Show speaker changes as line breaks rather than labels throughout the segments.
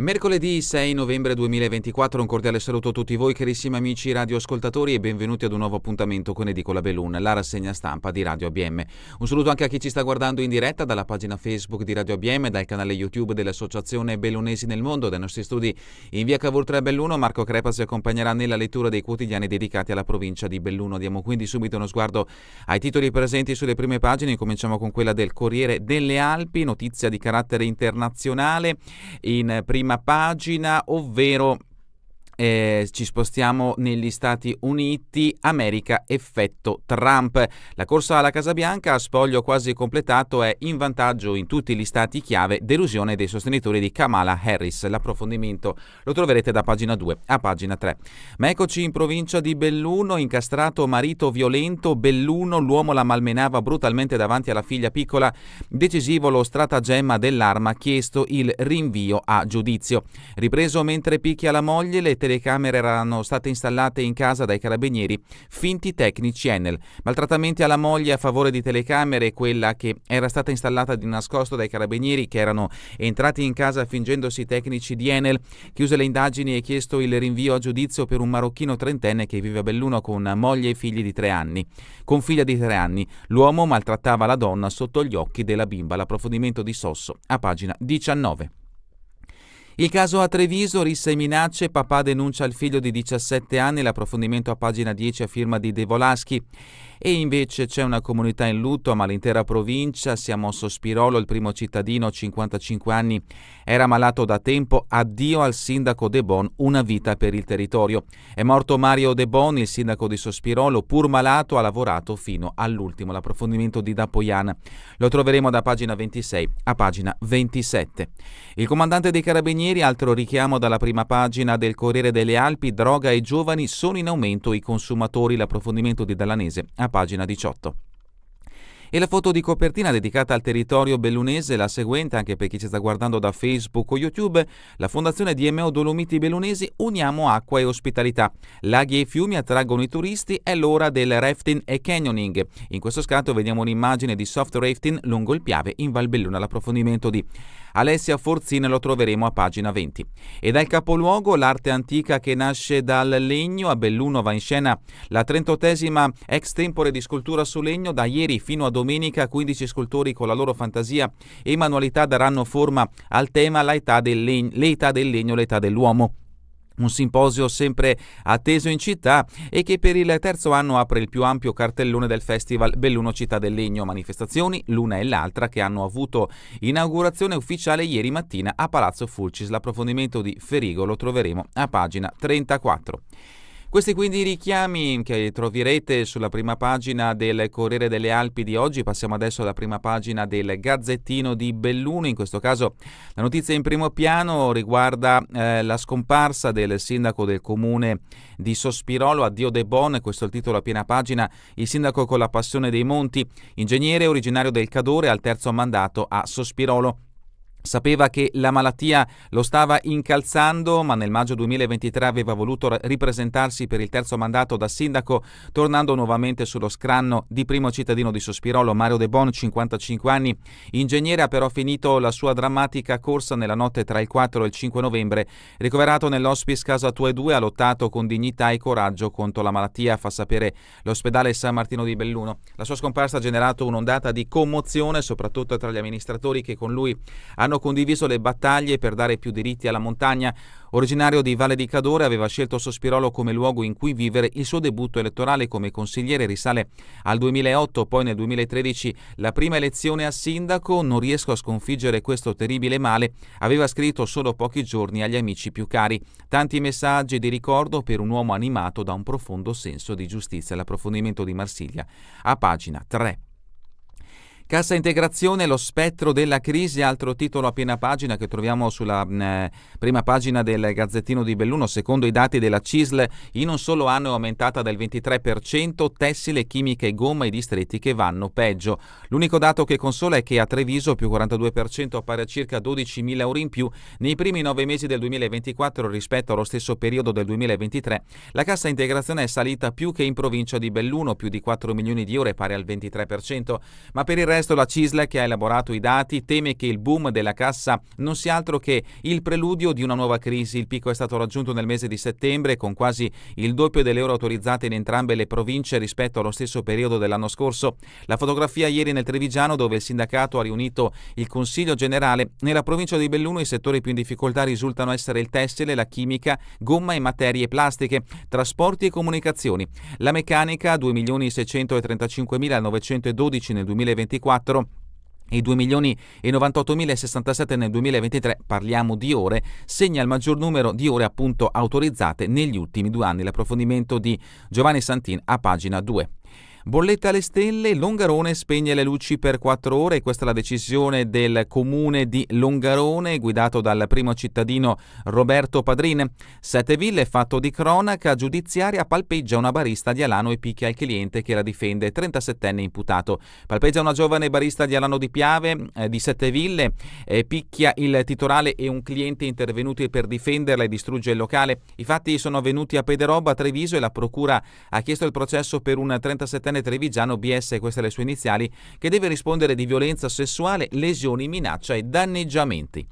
Mercoledì 6 novembre 2024, un cordiale saluto a tutti voi carissimi amici radioascoltatori e benvenuti ad un nuovo appuntamento con Edicola Bellun, la rassegna stampa di Radio ABM. Un saluto anche a chi ci sta guardando in diretta dalla pagina Facebook di Radio ABM, dal canale YouTube dell'Associazione Bellunesi nel Mondo, dai nostri studi in via Cavour 3 Belluno. Marco Crepa si accompagnerà nella lettura dei quotidiani dedicati alla provincia di Belluno. Diamo quindi subito uno sguardo ai titoli presenti sulle prime pagine. Cominciamo con quella del Corriere delle Alpi, notizia di carattere internazionale in prima pagina, ovvero ci spostiamo negli Stati Uniti, America, effetto Trump. La corsa alla Casa Bianca a spoglio quasi completato è in vantaggio in tutti gli stati chiave, delusione dei sostenitori di Kamala Harris. L'approfondimento lo troverete da pagina 2 a pagina 3. Ma eccoci in provincia di Belluno, incastrato marito violento, Belluno, l'uomo la malmenava brutalmente davanti alla figlia piccola, decisivo lo stratagemma dell'arma, chiesto il rinvio a giudizio. Ripreso mentre picchia la moglie, le telecamere erano state installate in casa dai carabinieri, finti tecnici Enel. Maltrattamenti alla moglie a favore di telecamere, quella che era stata installata di nascosto dai carabinieri che erano entrati in casa fingendosi tecnici di Enel. Chiuse le indagini e chiesto il rinvio a giudizio per un marocchino trentenne che vive a Belluno con moglie e figli di 3 anni. Con figlia di 3 anni, l'uomo maltrattava la donna sotto gli occhi della bimba. L'approfondimento di Sosso a pagina 19. Il caso a Treviso, risse e minacce, papà denuncia il figlio di 17 anni, l'approfondimento a pagina 10 a firma di De Volaschi. E invece c'è una comunità in lutto, ma l'intera provincia. Siamo a Sospirolo, il primo cittadino, 55 anni, era malato da tempo, addio al sindaco De Bon, una vita per il territorio. È morto Mario De Bon, il sindaco di Sospirolo, pur malato ha lavorato fino all'ultimo. L'approfondimento di Dapoian lo troveremo da pagina 26 a pagina 27. Il comandante dei Carabinieri, altro richiamo dalla prima pagina del Corriere delle Alpi, droga e giovani, sono in aumento i consumatori. L'approfondimento di Dallanese a pagina 18. E la foto di copertina dedicata al territorio bellunese, la seguente anche per chi ci sta guardando da Facebook o YouTube. La Fondazione DMO Dolomiti Bellunesi, uniamo acqua e ospitalità. Laghi e fiumi attraggono i turisti, è l'ora del rafting e canyoning. In questo scatto vediamo un'immagine di soft rafting lungo il Piave in Val Belluna. L'approfondimento di Alessia Forzin lo troveremo a pagina 20. E dal capoluogo, l'arte antica che nasce dal legno. A Belluno va in scena la 38esima ex tempore di scultura su legno. Da ieri fino a domenica 15 scultori con la loro fantasia e manualità daranno forma al tema l'età del legno, l'età dell'uomo. Un simposio sempre atteso in città e che per il terzo anno apre il più ampio cartellone del Festival Belluno Città del Legno. Manifestazioni, l'una e l'altra, che hanno avuto inaugurazione ufficiale ieri mattina a Palazzo Fulcis. L'approfondimento di Ferigo lo troveremo a pagina 34. Questi quindi i richiami che troverete sulla prima pagina del Corriere delle Alpi di oggi. Passiamo adesso alla prima pagina del Gazzettino di Belluno. In questo caso la notizia in primo piano riguarda la scomparsa del sindaco del comune di Sospirolo, addio De Bon. Questo è il titolo a piena pagina. Il sindaco con la passione dei monti, ingegnere originario del Cadore, al terzo mandato a Sospirolo. Sapeva che la malattia lo stava incalzando, ma nel maggio 2023 aveva voluto ripresentarsi per il terzo mandato da sindaco, tornando nuovamente sullo scranno di primo cittadino di Sospirolo. Mario De Bon, 55 anni, ingegnere, ha però finito la sua drammatica corsa nella notte tra il 4 e il 5 novembre. Ricoverato nell'hospice Casa Tue 2, ha lottato con dignità e coraggio contro la malattia, fa sapere l'ospedale San Martino di Belluno. La sua scomparsa ha generato un'ondata di commozione, soprattutto tra gli amministratori che con lui hanno condiviso le battaglie per dare più diritti alla montagna. Originario di Valle di Cadore, aveva scelto Sospirolo come luogo in cui vivere. Il suo debutto elettorale come consigliere risale al 2008, poi nel 2013 la prima elezione a sindaco. Non riesco a sconfiggere questo terribile male, aveva scritto solo pochi giorni agli amici più cari. Tanti messaggi di ricordo per un uomo animato da un profondo senso di giustizia. L'approfondimento di Marsiglia a pagina 3. Cassa integrazione, lo spettro della crisi, altro titolo a piena pagina che troviamo sulla prima pagina del Gazzettino di Belluno. Secondo i dati della CISL, in un solo anno è aumentata del 23%, tessile, chimica e gomma i distretti che vanno peggio. L'unico dato che consola è che a Treviso più 42%, pari a circa 12.000 euro in più nei primi 9 mesi del 2024 rispetto allo stesso periodo del 2023. La cassa integrazione è salita più che in provincia di Belluno, più di 4 milioni di euro, pari al 23%, ma per il resto resto la CISL, che ha elaborato i dati, teme che il boom della cassa non sia altro che il preludio di una nuova crisi. Il picco è stato raggiunto nel mese di settembre, con quasi il doppio delle ore autorizzate in entrambe le province rispetto allo stesso periodo dell'anno scorso. La fotografia ieri nel Trevigiano, dove il sindacato ha riunito il Consiglio Generale. Nella provincia di Belluno i settori più in difficoltà risultano essere il tessile, la chimica, gomma e materie plastiche, trasporti e comunicazioni. La meccanica 2.635.912 nel 2024 e 2.098.067 nel 2023, parliamo di ore, segna il maggior numero di ore appunto autorizzate negli ultimi 2 anni. L'approfondimento di Giovanni Santin a pagina 2. Bolletta alle stelle, Longarone spegne le luci per 4 ore. Questa è la decisione del comune di Longarone, guidato dal primo cittadino Roberto Padrin. 7 ville, fatto di cronaca giudiziaria, palpeggia una barista di Alano e picchia il cliente che la difende, 37enne imputato. Palpeggia una giovane barista di Alano di Piave, di 7 ville, picchia il titolare e un cliente intervenuti per difenderla e distrugge il locale. I fatti sono avvenuti a Pederobba, Treviso, e la procura ha chiesto il processo per un 37enne trevigiano, BS, queste le sue iniziali, che deve rispondere di violenza sessuale, lesioni, minaccia e danneggiamenti.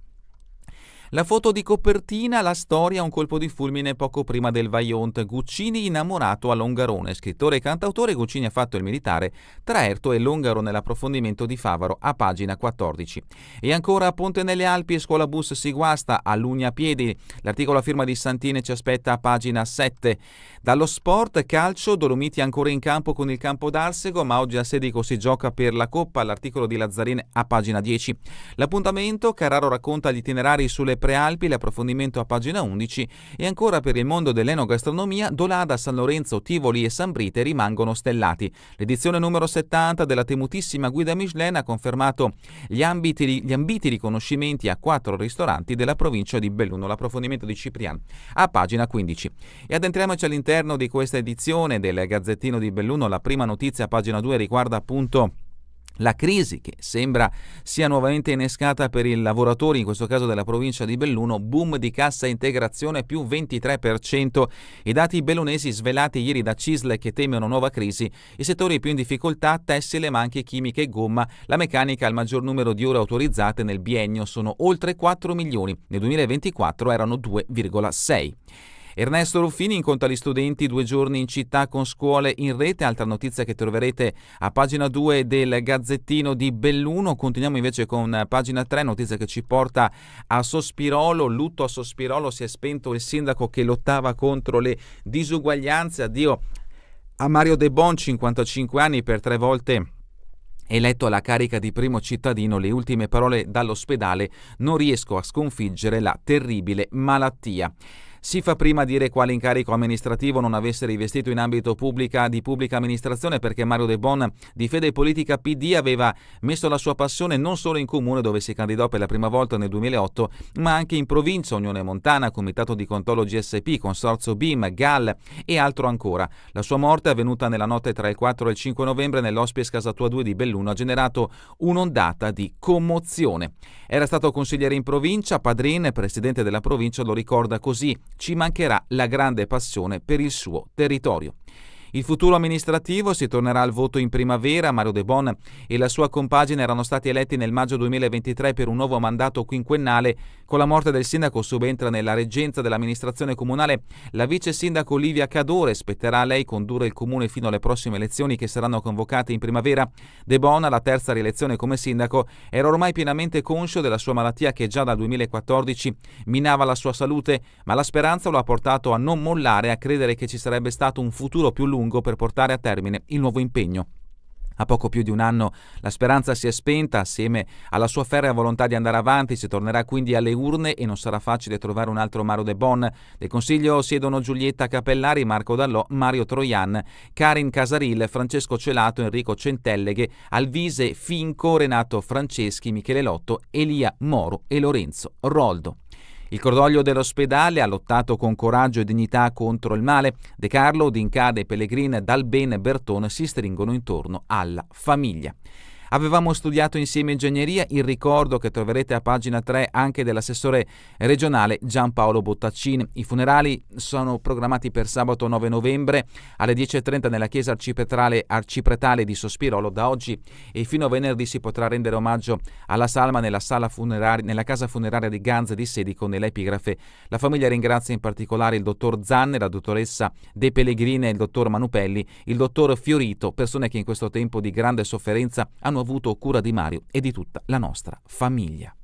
La foto di copertina, la storia, un colpo di fulmine poco prima del Vajont. Guccini innamorato a Longarone. Scrittore e cantautore, Guccini ha fatto il militare tra Erto e Longaro nell'approfondimento di Favaro a pagina 14. E ancora, Ponte nelle Alpi e scuola bus si guasta a Lugnapiedi. L'articolo a firma di Santini ci aspetta a pagina 7. Dallo sport, calcio, Dolomiti ancora in campo con il Campo d'Arsego, ma oggi a Sedico si gioca per la Coppa. L'articolo di Lazzarin a pagina 10. L'appuntamento, Carraro racconta gli itinerari sulle Prealpi, l'approfondimento a pagina 11. E ancora per il mondo dell'enogastronomia, Dolada, San Lorenzo, Tivoli e San Brite rimangono stellati. L'edizione numero 70 della temutissima guida Michelin ha confermato gli ambiti riconoscimenti a 4 ristoranti della provincia di Belluno. L'approfondimento di Ciprian a pagina 15. E addentriamoci all'interno di questa edizione del Gazzettino di Belluno. La prima notizia a pagina 2 riguarda appunto la crisi che sembra sia nuovamente innescata per i lavoratori, in questo caso della provincia di Belluno. Boom di cassa integrazione più 23%. I dati bellunesi svelati ieri da CISL, che teme una nuova crisi. I settori più in difficoltà, tessile ma anche chimica e gomma. La meccanica ha il maggior numero di ore autorizzate nel biennio, sono oltre 4 milioni. Nel 2024 erano 2,6. Ernesto Ruffini incontra gli studenti 2 giorni in città con scuole in rete, altra notizia che troverete a pagina 2 del Gazzettino di Belluno. Continuiamo invece con pagina 3, notizia che ci porta a Sospirolo, lutto a Sospirolo, si è spento il sindaco che lottava contro le disuguaglianze. Addio a Mario De Bon, 55 anni, per 3 volte eletto alla carica di primo cittadino. Le ultime parole dall'ospedale: non riesco a sconfiggere la terribile malattia. Si fa prima a dire quale incarico amministrativo non avesse rivestito in ambito di pubblica amministrazione, perché Mario De Bon, di fede politica PD, aveva messo la sua passione non solo in comune, dove si candidò per la prima volta nel 2008, ma anche in provincia, Unione Montana, Comitato di Controllo GSP, Consorzio BIM, GAL e altro ancora. La sua morte, avvenuta nella notte tra il 4 e il 5 novembre nell'Hospice Casa Tua 2 di Belluno, ha generato un'ondata di commozione. Era stato consigliere in provincia, Padrin, presidente della provincia, lo ricorda così: ci mancherà la grande passione per il suo territorio. Il futuro amministrativo: si tornerà al voto in primavera. Mario De Bon e la sua compagine erano stati eletti nel maggio 2023 per un nuovo mandato quinquennale. Con la morte del sindaco subentra nella reggenza dell'amministrazione comunale la vice sindaco Livia Cadore. Spetterà a lei condurre il comune fino alle prossime elezioni, che saranno convocate in primavera. De Bon, alla terza rielezione come sindaco, era ormai pienamente conscio della sua malattia, che già dal 2014 minava la sua salute, ma la speranza lo ha portato a non mollare, a credere che ci sarebbe stato un futuro più lungo per portare a termine il nuovo impegno. A poco più di un anno la speranza si è spenta. Assieme alla sua ferrea volontà di andare avanti, si tornerà quindi alle urne e non sarà facile trovare un altro Mario De Bon. Nel Consiglio siedono Giulietta Capellari, Marco Dallò, Mario Troian, Karin Casaril, Francesco Celato, Enrico Centelleghe, Alvise Finco, Renato Franceschi, Michele Lotto, Elia Moro e Lorenzo Roldo. Il cordoglio dell'ospedale: ha lottato con coraggio e dignità contro il male. De Carlo, D'Incade, Pellegrin, Dalben e Bertone si stringono intorno alla famiglia. Avevamo studiato insieme ingegneria, il ricordo che troverete a pagina 3 anche dell'assessore regionale Giampaolo Bottaccini. I funerali sono programmati per sabato 9 novembre alle 10:30 nella chiesa arcipretale di Sospirolo. Da oggi e fino a venerdì si potrà rendere omaggio alla salma nella casa funeraria di Ganze di Sedico. Nell'epigrafe la famiglia ringrazia in particolare il dottor Zanne, la dottoressa De Pellegrini e il dottor Manupelli, il dottor Fiorito, persone che in questo tempo di grande sofferenza hanno avuto cura di Mario e di tutta la nostra famiglia.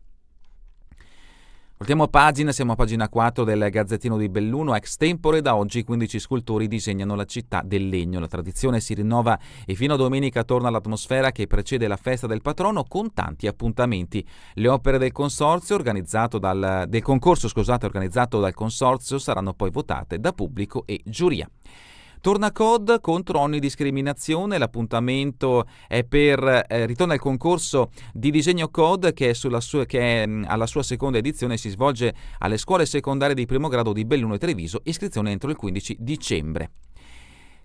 Voltiamo pagina, siamo a pagina 4 del Gazzettino di Belluno. Ex tempore, da oggi 15 scultori disegnano la città del legno. La tradizione si rinnova e fino a domenica torna l'atmosfera che precede la festa del patrono con tanti appuntamenti. Le opere del concorso organizzato dal consorzio saranno poi votate da pubblico e giuria. Torna COD contro ogni discriminazione, l'appuntamento è ritorna il concorso di disegno COD che è alla sua seconda edizione, si svolge alle scuole secondarie di primo grado di Belluno e Treviso, iscrizione entro il 15 dicembre.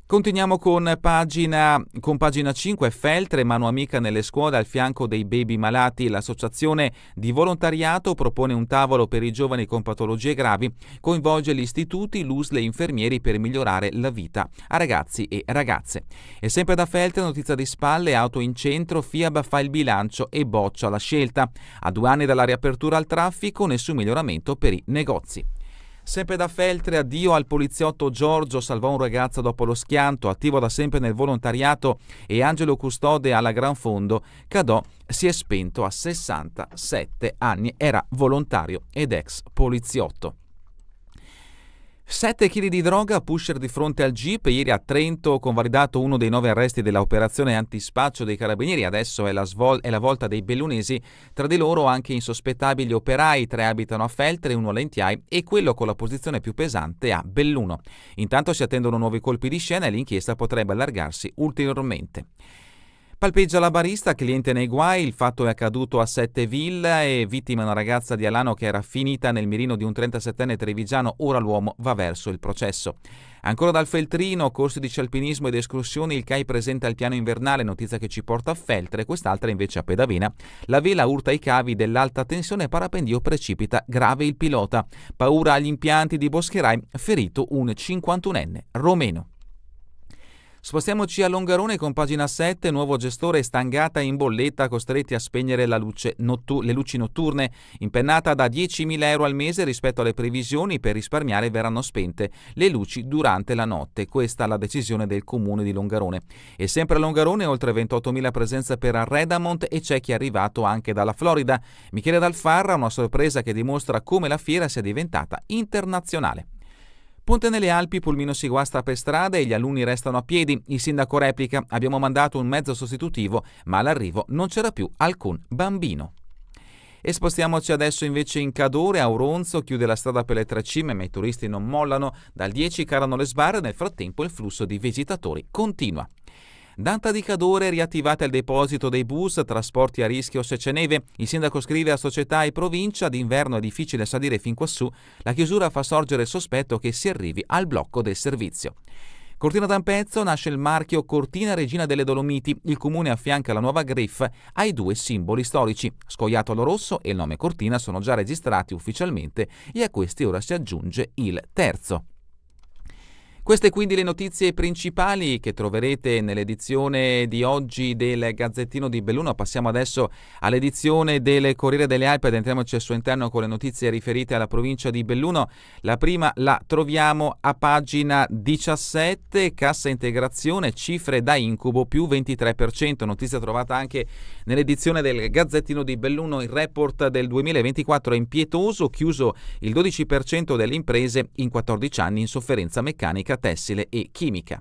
Continuiamo con pagina 5, Feltre, mano amica nelle scuole al fianco dei baby malati. L'associazione di volontariato propone un tavolo per i giovani con patologie gravi, coinvolge gli istituti, l'USL e infermieri per migliorare la vita a ragazzi e ragazze. E sempre da Feltre, notizia di spalle, auto in centro, FIAB fa il bilancio e boccia la scelta. A 2 anni dalla riapertura al traffico, nessun miglioramento per i negozi. Sempre da Feltre, addio al poliziotto Giorgio, salvò un ragazzo dopo lo schianto, attivo da sempre nel volontariato e angelo custode alla Gran Fondo. Cadò si è spento a 67 anni, era volontario ed ex poliziotto. 7 kg di droga, pusher di fronte al jeep. Ieri a Trento convalidato uno dei 9 arresti della operazione antispaccio dei carabinieri. Adesso è la volta dei bellunesi, tra di loro anche insospettabili operai. 3 abitano a Feltre, 1 a Lentiai e quello con la posizione più pesante a Belluno. Intanto si attendono nuovi colpi di scena e l'inchiesta potrebbe allargarsi ulteriormente. Palpeggia la barista, cliente nei guai. Il fatto è accaduto a Sette Villa e vittima una ragazza di Alano che era finita nel mirino di un 37enne trevigiano. Ora l'uomo va verso il processo. Ancora dal Feltrino, corsi di alpinismo ed escursioni, il CAI presenta il piano invernale, notizia che ci porta a Feltre, quest'altra invece a Pedavena. La vela urta i cavi dell'alta tensione, parapendio precipita, grave il pilota. Paura agli impianti di Boscherai, ferito un 51enne romeno. Spostiamoci a Longarone con pagina 7, nuovo gestore stangata in bolletta, costretti a spegnere le luci notturne, impennata da 10.000 euro al mese rispetto alle previsioni. Per risparmiare verranno spente le luci durante la notte, questa è la decisione del comune di Longarone. E sempre a Longarone oltre 28.000 presenze per Redamont e c'è chi è arrivato anche dalla Florida. Michele Dalfarra, una sorpresa che dimostra come la fiera sia diventata internazionale. Ponte nelle Alpi, pulmino si guasta per strada e gli alunni restano a piedi. Il sindaco replica: abbiamo mandato un mezzo sostitutivo, ma all'arrivo non c'era più alcun bambino. E spostiamoci adesso invece in Cadore. Auronzo chiude la strada per le 3 cime, ma i turisti non mollano. Dal 10 calano le sbarre, nel frattempo il flusso di visitatori continua. Danta di Cadore, riattivate il deposito dei bus, trasporti a rischio se c'è neve. Il sindaco scrive a società e provincia: d'inverno è difficile salire fin quassù, la chiusura fa sorgere il sospetto che si arrivi al blocco del servizio. Cortina d'Ampezzo, nasce il marchio Cortina Regina delle Dolomiti. Il comune affianca la nuova griffe ai 2 simboli storici. Scoiattolo rosso e il nome Cortina sono già registrati ufficialmente e a questi ora si aggiunge il terzo. Queste quindi le notizie principali che troverete nell'edizione di oggi del Gazzettino di Belluno. Passiamo adesso all'edizione del Corriere delle Alpi ed entriamoci al suo interno con le notizie riferite alla provincia di Belluno. La prima la troviamo a pagina 17, cassa integrazione, cifre da incubo più 23%, notizia trovata anche nell'edizione del Gazzettino di Belluno. Il report del 2024 è impietoso, chiuso il 12% delle imprese in 14 anni in sofferenza meccanica, tessile e chimica.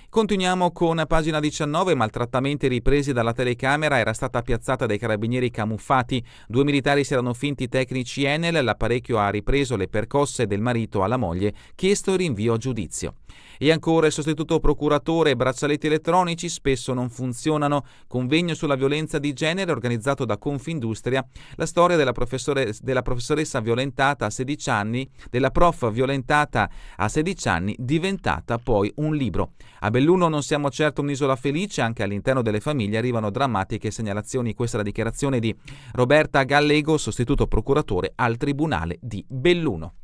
Continuiamo con pagina 19, maltrattamenti ripresi dalla telecamera, era stata piazzata dai carabinieri camuffati, 2 militari si erano finti tecnici Enel, l'apparecchio ha ripreso le percosse del marito alla moglie, chiesto il rinvio a giudizio. E ancora il sostituto procuratore, braccialetti elettronici spesso non funzionano, convegno sulla violenza di genere organizzato da Confindustria, la storia della professoressa violentata a 16 anni, della prof violentata a 16 anni, diventata poi un libro. A Belluno non siamo certo un'isola felice, anche all'interno delle famiglie arrivano drammatiche segnalazioni. Questa è la dichiarazione di Roberta Gallego, sostituto procuratore al Tribunale di Belluno.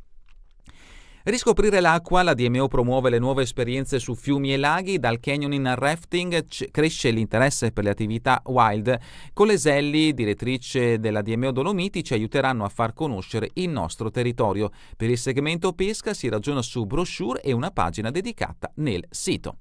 Riscoprire l'acqua, la DMO promuove le nuove esperienze su fiumi e laghi, dal canyoning al rafting cresce l'interesse per le attività wild. Coleselli, direttrice della DMO Dolomiti, ci aiuteranno a far conoscere il nostro territorio. Per il segmento pesca si ragiona su brochure e una pagina dedicata nel sito.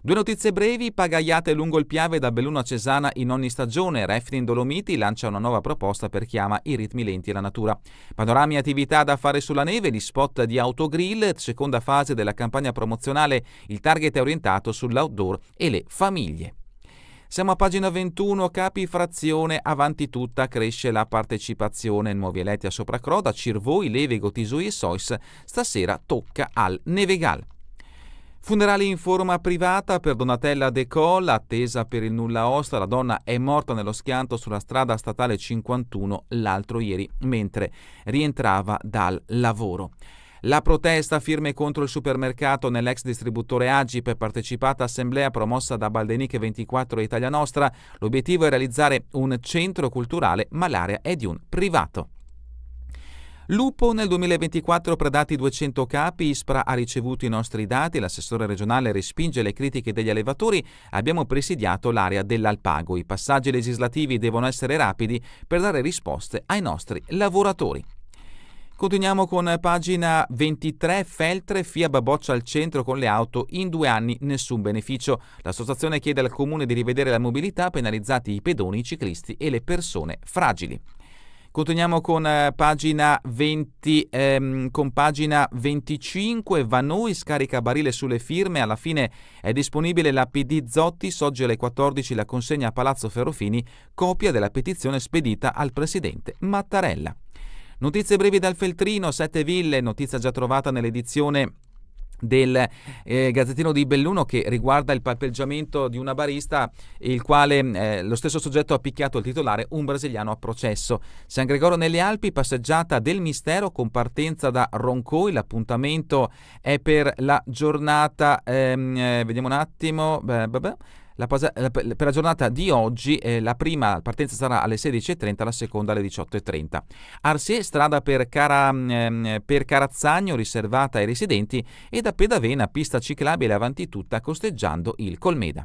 2 notizie brevi: pagaiate lungo il Piave da Belluno a Cesana in ogni stagione. Rafting Dolomiti lancia una nuova proposta per chi ama i ritmi lenti e la natura. Panorami e attività da fare sulla neve, gli spot di autogrill, seconda fase della campagna promozionale, il target è orientato sull'outdoor e le famiglie. Siamo a pagina 21, capi frazione, avanti tutta, cresce la partecipazione, nuovi eletti a Sopracroda, Cirvoi, Levego, Tisui e Sois, stasera tocca al Nevegal. Funerali in forma privata per Donatella De Coll, attesa per il nulla osta. La donna è morta nello schianto sulla strada statale 51 l'altro ieri, mentre rientrava dal lavoro. La protesta, firme contro il supermercato nell'ex distributore Agip, partecipata assemblea promossa da Baldeniche 24 e Italia Nostra. L'obiettivo è realizzare un centro culturale, ma l'area è di un privato. Lupo nel 2024 predati 200 capi, Ispra ha ricevuto i nostri dati, l'assessore regionale respinge le critiche degli allevatori, abbiamo presidiato l'area dell'Alpago, i passaggi legislativi devono essere rapidi per dare risposte ai nostri lavoratori. Continuiamo con pagina 23, Feltre, FIAB boccia al centro con le auto, in 2 anni nessun beneficio. L'associazione chiede al comune di rivedere la mobilità, penalizzati i pedoni, i ciclisti e le persone fragili. Continuiamo con pagina 20, con pagina 25, Vanoi scarica barile sulle firme, alla fine è disponibile la PD Zotti, oggi alle 14 la consegna a Palazzo Ferrofini, copia della petizione spedita al presidente Mattarella. Notizie brevi dal Feltrino, 7 ville, notizia già trovata nell'edizione del Gazzettino di Belluno che riguarda il palpeggiamento di una barista, il quale lo stesso soggetto ha picchiato il titolare, un brasiliano a processo. San Gregorio nelle Alpi, passeggiata del mistero con partenza da Roncoi, l'appuntamento è per la giornata, vediamo un attimo, per la giornata di oggi, la prima partenza sarà alle 16.30, la seconda alle 18.30. Arsier, strada per Carazzagno riservata ai residenti, e da Pedavena pista ciclabile avanti tutta costeggiando il Colmeda.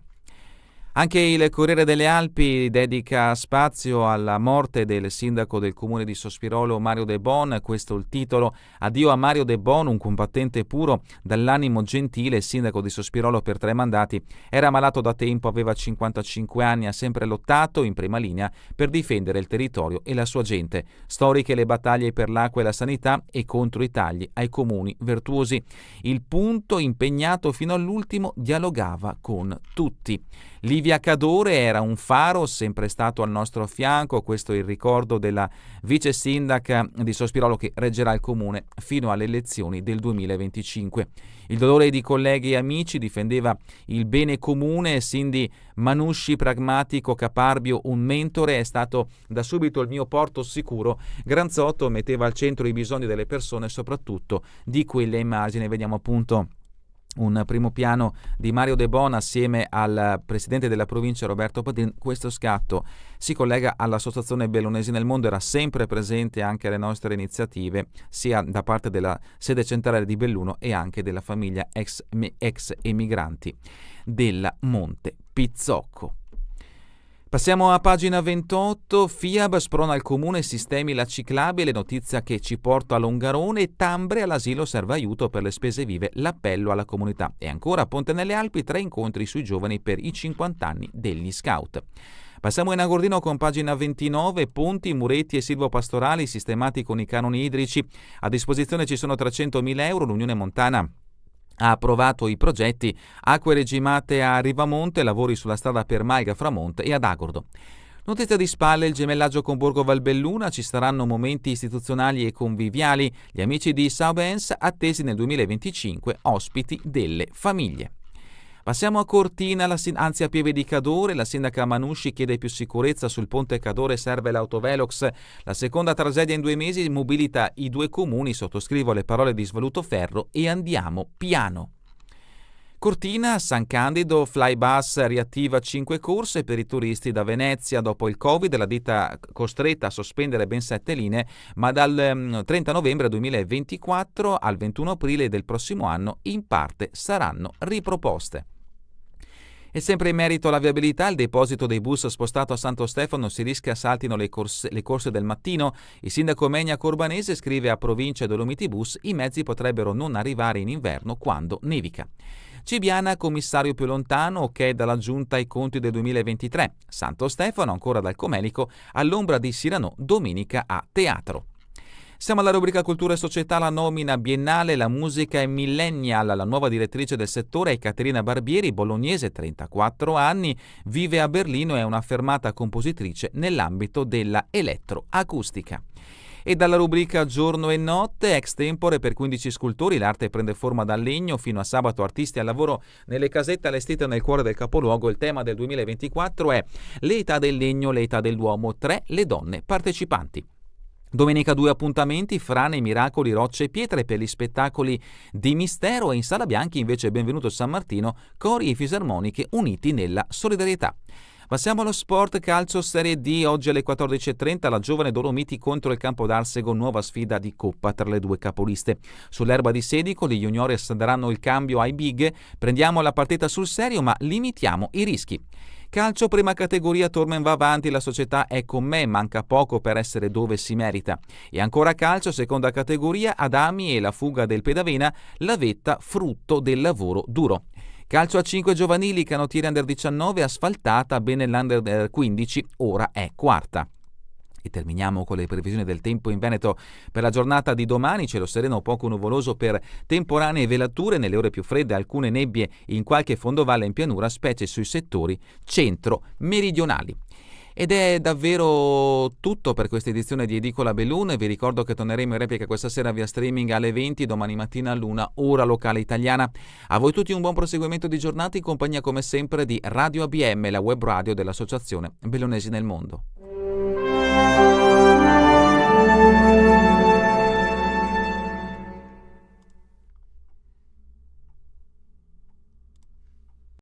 Anche il Corriere delle Alpi dedica spazio alla morte del sindaco del comune di Sospirolo Mario De Bon, questo il titolo: addio a Mario De Bon, un combattente puro dall'animo gentile, sindaco di Sospirolo per 3 mandati, era malato da tempo, aveva 55 anni, ha sempre lottato in prima linea per difendere il territorio e la sua gente, storiche le battaglie per l'acqua e la sanità e contro i tagli ai comuni virtuosi. Il Punto, impegnato fino all'ultimo, dialogava con tutti. Livia Cadore era un faro, sempre stato al nostro fianco, questo è il ricordo della vice sindaca di Sospirolo che reggerà il comune fino alle elezioni del 2025. Il dolore di colleghi e amici, difendeva il bene comune. Cindy Manusci, pragmatico, caparbio, un mentore, è stato da subito il mio porto sicuro. Granzotto metteva al centro i bisogni delle persone, soprattutto di quelle a immagine. Vediamo appunto un primo piano di Mario De Bon assieme al presidente della provincia Roberto Padin. Questo scatto si collega all'Associazione Bellunesi nel Mondo, era sempre presente anche alle nostre iniziative, sia da parte della sede centrale di Belluno e anche della famiglia ex emigranti della Monte Pizzocco. Passiamo a pagina 28, FIAB sprona il comune, sistemi la ciclabile, notizia che ci porta a Longarone, Tambre, all'asilo serve aiuto per le spese vive, l'appello alla comunità. E ancora a Ponte nelle Alpi, 3 incontri sui giovani per i 50 anni degli scout. Passiamo in Agordino con pagina 29, ponti, muretti e silvopastorali sistemati con i canoni idrici, a disposizione ci sono 300.000 euro, l'Unione Montana ha approvato i progetti, acque regimate a Rivamonte, lavori sulla strada per Malga, Framonte e ad Agordo. Notizia di spalle, il gemellaggio con Borgo Valbelluna, ci saranno momenti istituzionali e conviviali, gli amici di Saubens attesi nel 2025, ospiti delle famiglie. Passiamo a Cortina, anzi a Pieve di Cadore, la sindaca Manusci chiede più sicurezza sul ponte Cadore, serve l'autovelox, la seconda tragedia in 2 mesi mobilita i 2 comuni, sottoscrivo le parole di Svaluto Ferro e andiamo piano. Cortina, San Candido, Flybus riattiva 5 corse per i turisti da Venezia. Dopo il Covid, la ditta costretta a sospendere ben 7 linee, ma dal 30 novembre 2024 al 21 aprile del prossimo anno in parte saranno riproposte. E sempre in merito alla viabilità, il deposito dei bus spostato a Santo Stefano si rischia saltino le corse del mattino. Il sindaco Megna Corbanese scrive a Provincia e Dolomiti Bus: i mezzi potrebbero non arrivare in inverno quando nevica. Cibiana, commissario più lontano, ok dalla giunta ai conti del 2023. Santo Stefano, ancora dal Comelico, all'ombra di Cyrano, domenica a teatro. Siamo alla rubrica Cultura e Società, la nomina biennale, la musica è millennial. La nuova direttrice del settore è Caterina Barbieri, bolognese, 34 anni, vive a Berlino e è un'affermata compositrice nell'ambito della elettroacustica. E dalla rubrica Giorno e Notte, ex tempore per 15 scultori, l'arte prende forma dal legno, fino a sabato artisti al lavoro nelle casette allestite nel cuore del capoluogo. Il tema del 2024 è l'età del legno, l'età dell'uomo, 3 le donne partecipanti. Domenica 2 appuntamenti, frane, miracoli, rocce e pietre per gli spettacoli di mistero, e in Sala Bianchi invece Benvenuto San Martino, cori e fisarmoniche uniti nella solidarietà. Passiamo allo sport. Calcio Serie D, oggi alle 14.30 la giovane Dolomiti contro il Campodarsego, nuova sfida di Coppa tra le due capoliste. Sull'erba di Sedico gli juniores daranno il cambio ai big. Prendiamo la partita sul serio ma limitiamo i rischi. Calcio prima categoria, Tormen va avanti, la società è con me, manca poco per essere dove si merita. E ancora calcio seconda categoria, Adami e la fuga del Pedavena, la vetta frutto del lavoro duro. Calcio a 5 giovanili, canottiere under 19, asfaltata, bene l'under 15, ora è quarta. E terminiamo con le previsioni del tempo in Veneto per la giornata di domani. Cielo sereno poco nuvoloso per temporanee velature, nelle ore più fredde alcune nebbie in qualche fondovalle in pianura, specie sui settori centro-meridionali. Ed è davvero tutto per questa edizione di Edicola Belun. Vi ricordo che torneremo in replica questa sera via streaming alle 20, domani mattina all'1, ora locale italiana. A voi tutti un buon proseguimento di giornata in compagnia come sempre di Radio ABM, la web radio dell'Associazione Bellunesi nel Mondo.